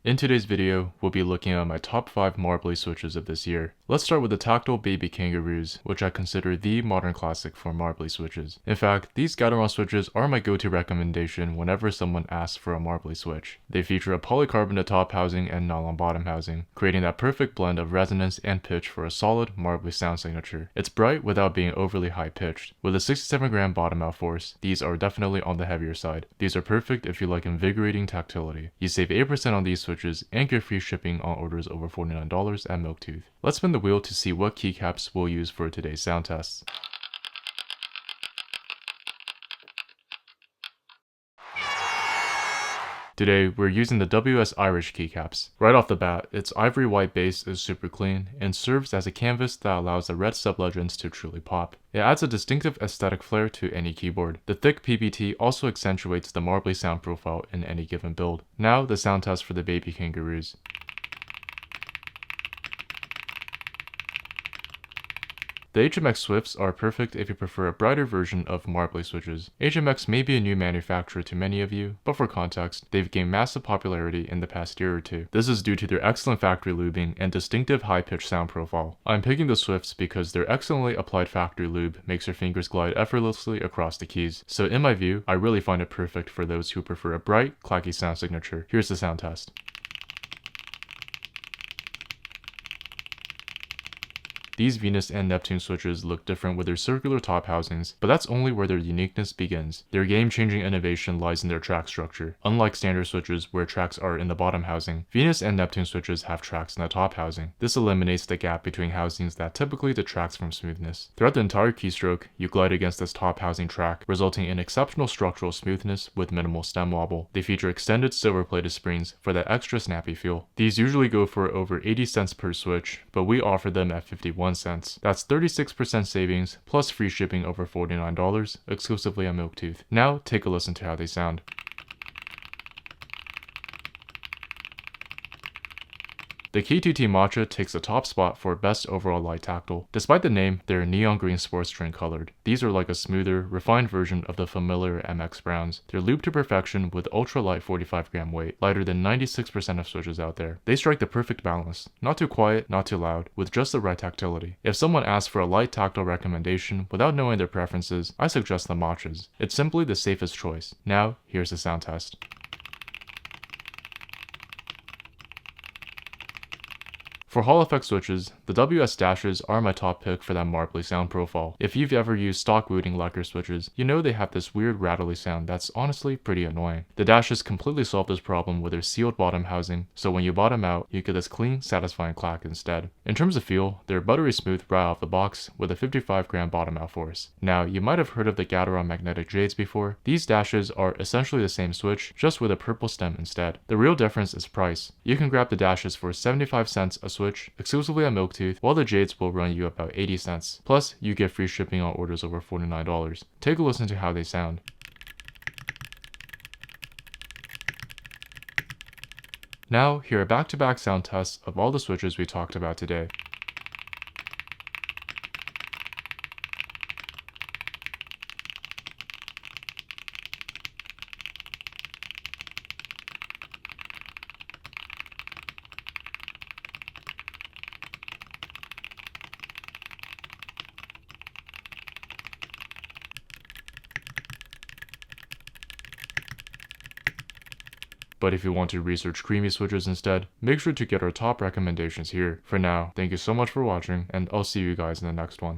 In today's video, we'll be looking at my top 5 Marbly Switches of this year. Let's start with the tactile baby Kangaroos, which I consider the modern classic for Marbly Switches. In fact, these Gateron switches are my go-to recommendation whenever someone asks for a Marbly switch. They feature a polycarbonate top housing and nylon bottom housing, creating that perfect blend of resonance and pitch for a solid Marbly sound signature. It's bright without being overly high-pitched. With a 67-gram bottom out force, these are definitely on the heavier side. These are perfect if you like invigorating tactility. You save 8% on these switches and get free shipping on orders over $49 at Milktooth. Let's spin the wheel to see what keycaps we'll use for today's sound tests. Today, we're using the WS Irish keycaps. Right off the bat, its ivory white base is super clean and serves as a canvas that allows the red sub-legends to truly pop. It adds a distinctive aesthetic flair to any keyboard. The thick PBT also accentuates the Marbly sound profile in any given build. Now, the sound test for the baby Kangaroos. The HMX Swifts are perfect if you prefer a brighter version of Marbly switches. HMX may be a new manufacturer to many of you, but for context, they've gained massive popularity in the past year or two. This is due to their excellent factory lubing and distinctive high-pitched sound profile. I'm picking the Swifts because their excellently applied factory lube makes your fingers glide effortlessly across the keys. So in my view, I really find it perfect for those who prefer a bright, clacky sound signature. Here's the sound test. These Venus and Neptune switches look different with their circular top housings, but that's only where their uniqueness begins. Their game-changing innovation lies in their track structure. Unlike standard switches where tracks are in the bottom housing, Venus and Neptune switches have tracks in the top housing. This eliminates the gap between housings that typically detracts from smoothness. Throughout the entire keystroke, you glide against this top housing track, resulting in exceptional structural smoothness with minimal stem wobble. They feature extended silver-plated springs for that extra snappy feel. These usually go for over 80 cents per switch, but we offer them at 51 cents. That's 36% savings plus free shipping over $49 exclusively on Milktooth. Now take a listen to how they sound. The KTT Matcha takes the top spot for best overall light tactile. Despite the name, they're neon green sports drink colored. These are like a smoother, refined version of the familiar MX Browns. They're lubed to perfection with ultra light 45-gram weight, lighter than 96% of switches out there. They strike the perfect balance. Not too quiet, not too loud, with just the right tactility. If someone asks for a light tactile recommendation without knowing their preferences, I suggest the Matchas. It's simply the safest choice. Now, here's the sound test. For Hall effect switches, the WS dashes are my top pick for that Marbly sound profile. If you've ever used stock Wuque lacquer switches, you know they have this weird rattly sound that's honestly pretty annoying. The dashes completely solve this problem with their sealed bottom housing, so when you bottom out, you get this clean, satisfying clack instead. In terms of feel, they're buttery smooth right off the box with a 55-gram bottom out force. Now, you might have heard of the Gateron magnetic jades before. These dashes are essentially the same switch, just with a purple stem instead. The real difference is price. You can grab the dashes for 75 cents a switch exclusively on Milktooth, while the jades will run you about 80 cents. Plus, you get free shipping on orders over $49. Take a listen to how they sound. Now, here are back-to-back sound tests of all the switches we talked about today. But if you want to research creamy switches instead, make sure to get our top recommendations here. For now, thank you so much for watching, and I'll see you guys in the next one.